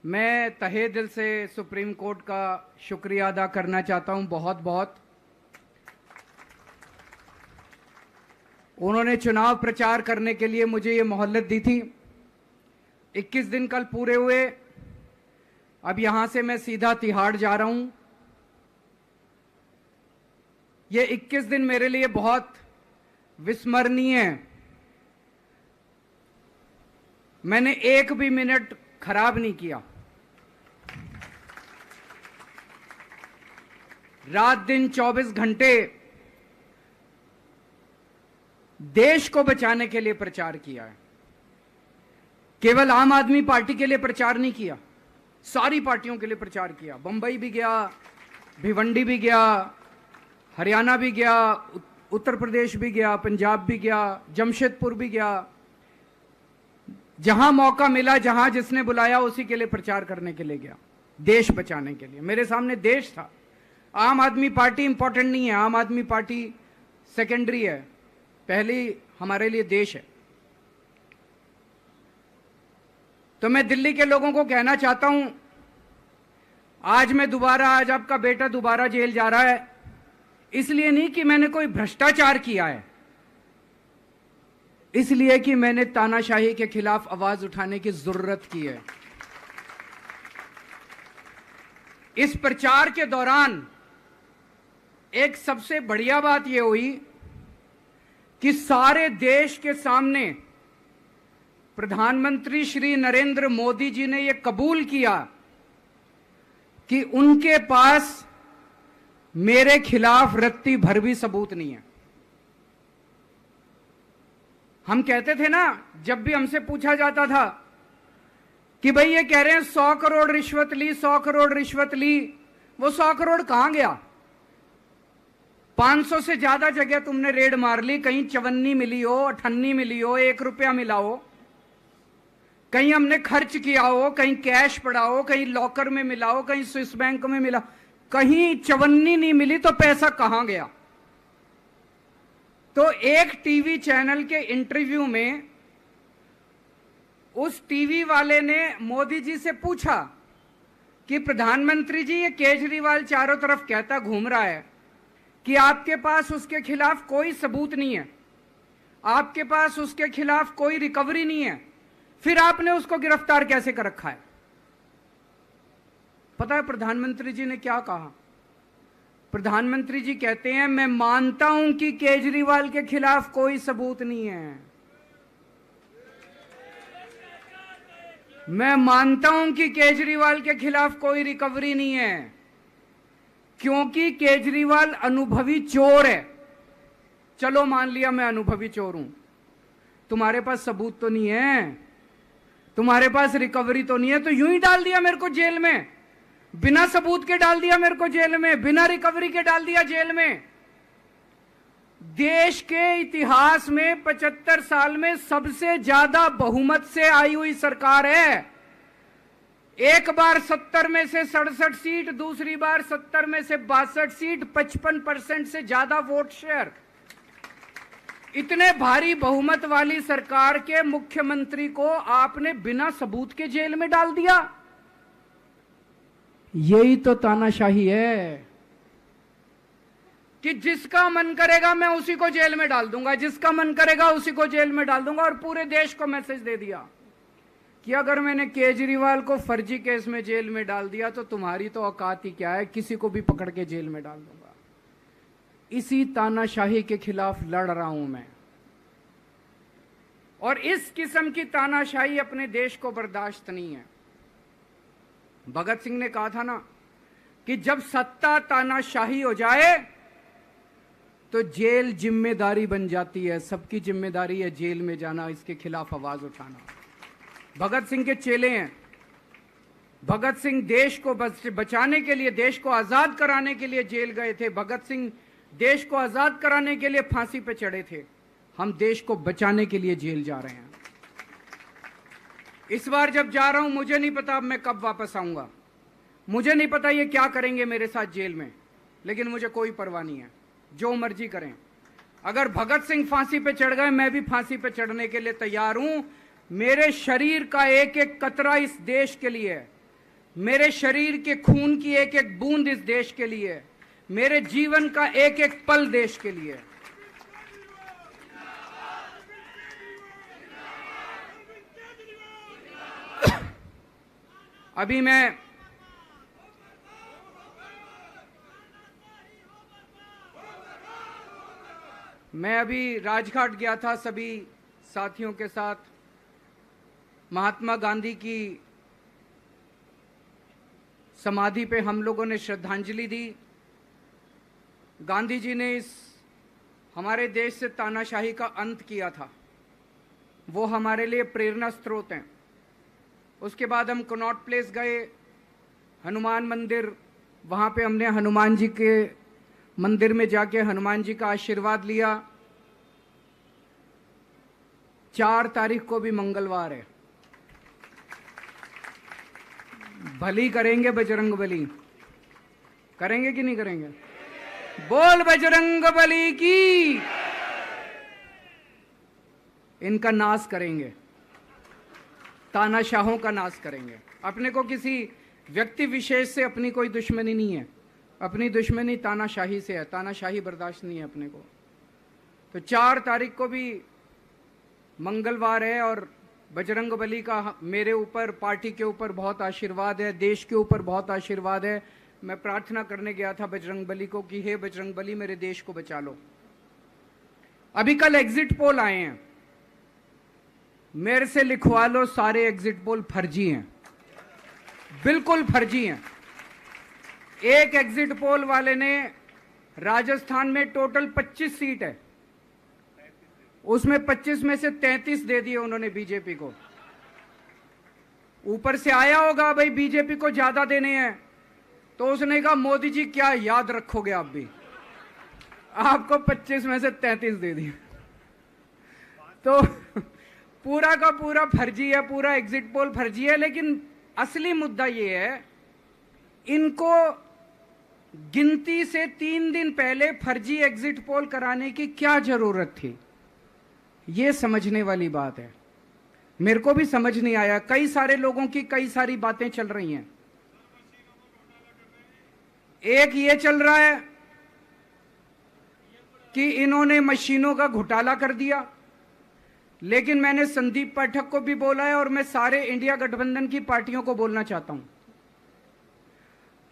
मैं तहे दिल से सुप्रीम कोर्ट का शुक्रिया अदा करना चाहता हूं, बहुत बहुत। उन्होंने चुनाव प्रचार करने के लिए मुझे ये मोहलत दी थी। 21 दिन कल पूरे हुए। अब यहां से मैं सीधा तिहाड़ जा रहा हूं। ये 21 दिन मेरे लिए बहुत विस्मरणीय है। मैंने एक भी मिनट खराब नहीं किया। रात दिन 24 घंटे देश को बचाने के लिए प्रचार किया है। केवल आम आदमी पार्टी के लिए प्रचार नहीं किया, सारी पार्टियों के लिए प्रचार किया। बंबई भी गया, भिवंडी भी गया, हरियाणा भी गया, उत्तर प्रदेश भी गया, पंजाब भी गया, जमशेदपुर भी गया। जहां मौका मिला, जहां जिसने बुलाया उसी के लिए प्रचार करने के लिए गया, देश बचाने के लिए। मेरे सामने देश था। आम आदमी पार्टी इंपॉर्टेंट नहीं है, आम आदमी पार्टी सेकेंडरी है, पहली हमारे लिए देश है। तो मैं दिल्ली के लोगों को कहना चाहता हूं, आज आपका बेटा दोबारा जेल जा रहा है, इसलिए नहीं कि मैंने कोई भ्रष्टाचार किया है, इसलिए कि मैंने तानाशाही के खिलाफ आवाज उठाने की जरूरत की है। इस प्रचार के दौरान एक सबसे बढ़िया बात यह हुई कि सारे देश के सामने प्रधानमंत्री श्री नरेंद्र मोदी जी ने यह कबूल किया कि उनके पास मेरे खिलाफ रत्ती भर भी सबूत नहीं है। हम कहते थे ना, जब भी हमसे पूछा जाता था कि भाई ये कह रहे हैं 100 करोड़ रिश्वत ली, 100 करोड़ रिश्वत ली, वो 100 करोड़ कहां गया? 500 से ज्यादा जगह तुमने रेड मार ली, कहीं चवन्नी मिली हो, अठन्नी मिली हो, 1 रुपया मिला हो, कहीं हमने खर्च किया हो, कहीं कैश पड़ा हो, कहीं लॉकर में मिला हो, कहीं स्विस बैंक में मिला, कहीं चवन्नी नहीं मिली, तो पैसा कहां गया? तो एक टीवी चैनल के इंटरव्यू में उस टीवी वाले ने मोदी जी से पूछा कि प्रधानमंत्री जी, ये केजरीवाल चारों तरफ कहता घूम रहा है कि आपके पास उसके खिलाफ कोई सबूत नहीं है, आपके पास उसके खिलाफ कोई रिकवरी नहीं है, फिर आपने उसको गिरफ्तार कैसे कर रखा है? पता है प्रधानमंत्री जी ने क्या कहा? प्रधानमंत्री जी कहते हैं, मैं मानता हूं कि केजरीवाल के खिलाफ कोई सबूत नहीं है, मैं मानता हूं कि केजरीवाल के खिलाफ कोई रिकवरी नहीं है, क्योंकि केजरीवाल अनुभवी चोर है। चलो मान लिया मैं अनुभवी चोर हूं, तुम्हारे पास सबूत तो नहीं है, तुम्हारे पास रिकवरी तो नहीं है, तो यूं ही डाल दिया मेरे को जेल में, बिना सबूत के डाल दिया मेरे को जेल में, बिना रिकवरी के डाल दिया जेल में। देश के इतिहास में 75 साल में सबसे ज्यादा बहुमत से आई हुई सरकार है। एक बार 70 में से 67 सीट, दूसरी बार 70 में से 62 सीट, 55% से ज्यादा वोट शेयर। इतने भारी बहुमत वाली सरकार के मुख्यमंत्री को आपने बिना सबूत के जेल में डाल दिया। यही तो तानाशाही है कि जिसका मन करेगा मैं उसी को जेल में डाल दूंगा, जिसका मन करेगा उसी को जेल में डाल दूंगा। और पूरे देश को मैसेज दे दिया कि अगर मैंने केजरीवाल को फर्जी केस में जेल में डाल दिया तो तुम्हारी तो औकात ही क्या है, किसी को भी पकड़ के जेल में डाल दूंगा। इसी तानाशाही के खिलाफ लड़ रहा हूं मैं, और इस किस्म की तानाशाही अपने देश को बर्दाश्त नहीं है। भगत सिंह ने कहा था ना कि जब सत्ता तानाशाही हो जाए तो जेल जिम्मेदारी बन जाती है, सबकी जिम्मेदारी है जेल में जाना, इसके खिलाफ आवाज उठाना। भगत सिंह के चेले हैं। भगत सिंह देश को बचाने के लिए, देश को आजाद कराने के लिए जेल गए थे। भगत सिंह देश को आजाद कराने के लिए फांसी पे चढ़े थे। हम देश को बचाने के लिए जेल जा रहे हैं। इस बार जब जा रहा हूं, मुझे नहीं पता अब मैं कब वापस आऊंगा, मुझे नहीं पता ये क्या करेंगे मेरे साथ जेल में, लेकिन मुझे कोई परवाह नहीं है, जो मर्जी करें। अगर भगत सिंह फांसी पे चढ़ गए, मैं भी फांसी पे चढ़ने के लिए तैयार हूं। मेरे शरीर का एक एक कतरा इस देश के लिए है, मेरे शरीर के खून की एक एक बूंद इस देश के लिए है, मेरे जीवन का एक एक पल देश के लिए है। अभी मैं अभी राजघाट गया था सभी साथियों के साथ। महात्मा गांधी की समाधि पे हम लोगों ने श्रद्धांजलि दी। गांधी जी ने इस हमारे देश से तानाशाही का अंत किया था, वो हमारे लिए प्रेरणा स्रोत हैं। उसके बाद हम कनॉट प्लेस गए, हनुमान मंदिर, वहाँ पे हमने हनुमान जी के मंदिर में जाके हनुमान जी का आशीर्वाद लिया। 4 तारीख को भी मंगलवार है, भली करेंगे बजरंग बली, करेंगे कि नहीं करेंगे? बोल बजरंग बली की। इनका नाश करेंगे, तानाशाहों का नाश करेंगे। अपने को किसी व्यक्ति विशेष से अपनी कोई दुश्मनी नहीं है, अपनी दुश्मनी तानाशाही से है। तानाशाही बर्दाश्त नहीं है अपने को। तो 4 तारीख को भी मंगलवार है और बजरंग बली का मेरे ऊपर, पार्टी के ऊपर बहुत आशीर्वाद है, देश के ऊपर बहुत आशीर्वाद है। मैं प्रार्थना करने गया था बजरंग बली को कि हे बजरंग बली, मेरे देश को बचा लो। अभी कल एग्जिट पोल आए हैं, मेरे से लिखवा लो, सारे एग्जिट पोल फर्जी हैं, बिल्कुल फर्जी हैं। एक एग्जिट पोल वाले ने राजस्थान में टोटल 25 सीट है, उसमें 25 में से 33 दे दिए उन्होंने बीजेपी को। ऊपर से आया होगा भाई बीजेपी को ज्यादा देने हैं, तो उसने कहा मोदी जी क्या याद रखोगे आप भी, आपको 25 में से 33 दे दिए। तो पूरा का पूरा फर्जी है, पूरा एग्जिट पोल फर्जी है। लेकिन असली मुद्दा ये है, इनको गिनती से 3 दिन पहले फर्जी एग्जिट पोल कराने की क्या जरूरत थी, ये समझने वाली बात है। मेरे को भी समझ नहीं आया। कई सारे लोगों की कई सारी बातें चल रही हैं। एक ये चल रहा है कि इन्होंने मशीनों का घोटाला कर दिया, लेकिन मैंने संदीप पाठक को भी बोला है और मैं सारे इंडिया गठबंधन की पार्टियों को बोलना चाहता हूं,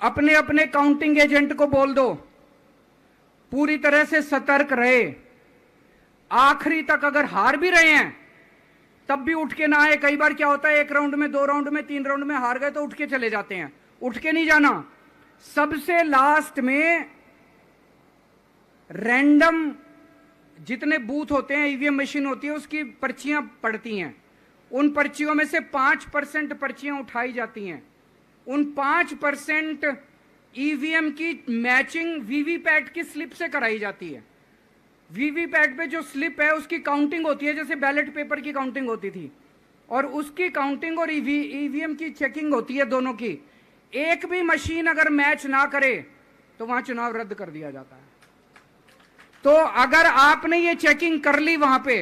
अपने अपने काउंटिंग एजेंट को बोल दो, पूरी तरह से सतर्क रहे। आखिरी तक अगर हार भी रहे हैं तब भी उठ के ना आए। कई बार क्या होता है, 1 राउंड में, 2 राउंड में, 3 राउंड में हार गए तो उठ के चले जाते हैं। उठ के नहीं जाना। सबसे लास्ट में रैंडम जितने बूथ होते हैं, ईवीएम मशीन होती है, उसकी पर्चियां पड़ती हैं। उन पर्चियों में से 5% पर्चियां उठाई जाती हैं। उन 5% ईवीएम की मैचिंग वीवीपैट की स्लिप से कराई जाती है। वीवीपैट पे जो स्लिप है उसकी काउंटिंग होती है, जैसे बैलेट पेपर की काउंटिंग होती थी, और उसकी काउंटिंग और ईवीएम की चेकिंग होती है दोनों की। एक भी मशीन अगर मैच ना करे तो वहां चुनाव रद्द कर दिया जाता है। तो अगर आपने ये चेकिंग कर ली वहां पे,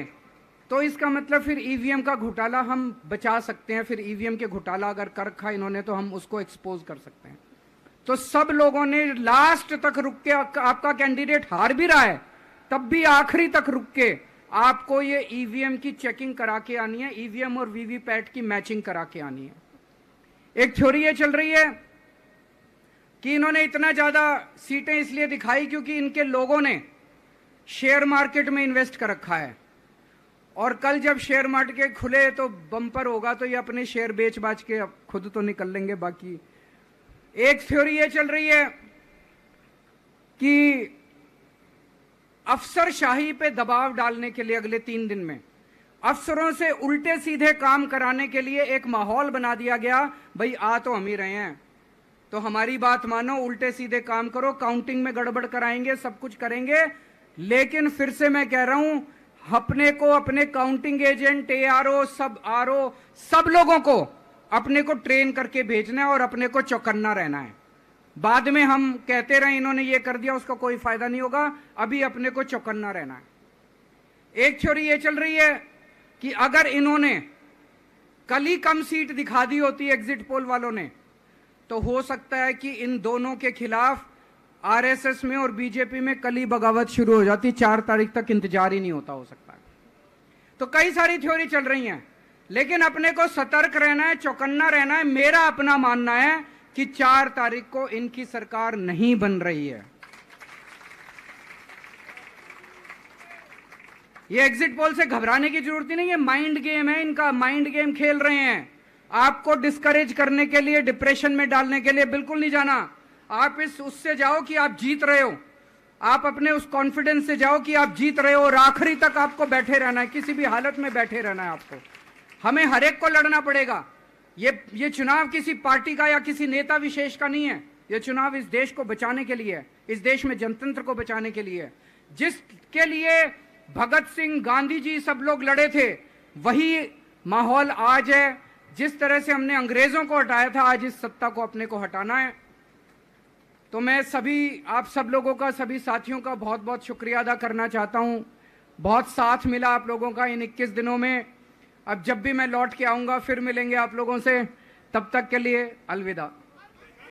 तो इसका मतलब फिर ईवीएम का घोटाला हम बचा सकते हैं। फिर ईवीएम के घोटाला अगर कर रखा इन्होंने तो हम उसको एक्सपोज कर सकते हैं। तो सब लोगों ने लास्ट तक रुक के, आपका कैंडिडेट हार भी रहा है तब भी आखिरी तक रुक के आपको ये ईवीएम की चेकिंग करा के आनी है, ईवीएम और वीवीपैट की मैचिंग करा के आनी है। एक थ्योरी ये चल रही है कि इन्होंने इतना ज्यादा सीटें इसलिए दिखाई क्योंकि इनके लोगों ने शेयर मार्केट में इन्वेस्ट कर रखा है, और कल जब शेयर मार्केट खुले तो बम्पर होगा, तो ये अपने शेयर बेच बाच के खुद तो निकल लेंगे। बाकी एक थ्योरी ये चल रही है कि अफसरशाही पे दबाव डालने के लिए अगले 3 दिन में अफसरों से उल्टे सीधे काम कराने के लिए एक माहौल बना दिया गया। भाई आ तो हम ही रहे हैं, तो हमारी बात मानो, उल्टे सीधे काम करो, काउंटिंग में गड़बड़ कराएंगे, सब कुछ करेंगे। लेकिन फिर से मैं कह रहा हूं, अपने को, अपने काउंटिंग एजेंट, एआरओ, सब आरओ, सब लोगों को अपने को ट्रेन करके भेजना है और अपने को चौकन्ना रहना है। बाद में हम कहते रहे इन्होंने ये कर दिया, उसका कोई फायदा नहीं होगा। अभी अपने को चौकन्ना रहना है। एक थ्योरी ये चल रही है कि अगर इन्होंने कल ही कम सीट दिखा दी होती एग्जिट पोल वालों ने, तो हो सकता है कि इन दोनों के खिलाफ आरएसएस में और बीजेपी में कल ही बगावत शुरू हो जाती। 4 तारीख तक इंतजार ही नहीं होता, हो सकता है। तो कई सारी थ्योरी चल रही हैं, लेकिन अपने को सतर्क रहना है, चौकन्ना रहना है। मेरा अपना मानना है कि 4 तारीख को इनकी सरकार नहीं बन रही है। ये एग्जिट पोल से घबराने की जरूरत ही नहीं है, माइंड गेम है इनका, माइंड गेम खेल रहे हैं। आपको डिस्करेज करने के लिए, डिप्रेशन में डालने के लिए बिल्कुल नहीं जाना। आप उससे जाओ कि आप जीत रहे हो, आप अपने उस कॉन्फिडेंस से जाओ कि आप जीत रहे हो, और आखिरी तक आपको बैठे रहना है, किसी भी हालत में बैठे रहना है आपको। हमें हर एक को लड़ना पड़ेगा। ये चुनाव किसी पार्टी का या किसी नेता विशेष का नहीं है। ये चुनाव इस देश को बचाने के लिए है, इस देश में जनतंत्र को बचाने के लिए है। जिसके लिए भगत सिंह, गांधी जी सब लोग लड़े थे, वही माहौल आज है। जिस तरह से हमने अंग्रेजों को हटाया था, आज इस सत्ता को अपने को हटाना है। तो मैं सभी आप सब लोगों का, सभी साथियों का बहुत बहुत शुक्रिया अदा करना चाहता हूं। बहुत साथ मिला आप लोगों का इन 21 दिनों में। अब जब भी मैं लौट के आऊंगा फिर मिलेंगे आप लोगों से। तब तक के लिए अलविदा।